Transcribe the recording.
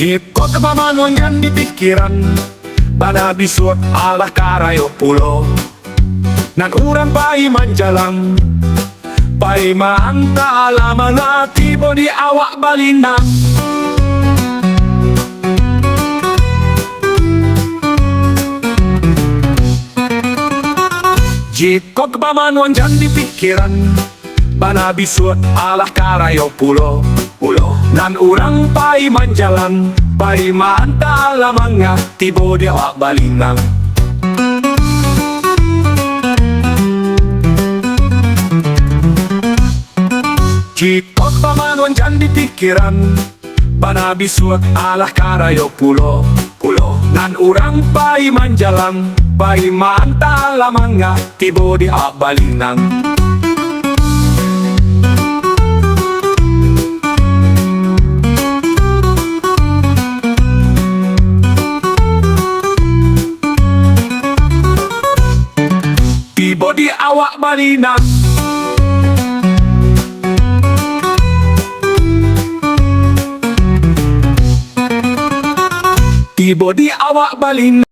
Jiko kepamanuan yang di pikiran, pada bisuat alah karayo pulo. Nan urang pai manjalang, pai maanta alaman tibo di awak Balinang. Jiko kepamanuan yang di pikiran, pada bisuat alah karayo pulo. Nan urang pai manjalan, pai maanta alamang tibo di awak Balinang. Jiko pamanuan dyan di pikiran, panabisuat alah karayo pulo. Nan urang pai manjalang, pai maanta lamang tibo di awak Balinang. Tibo di awak Balinang. Tibo di awak Balinang.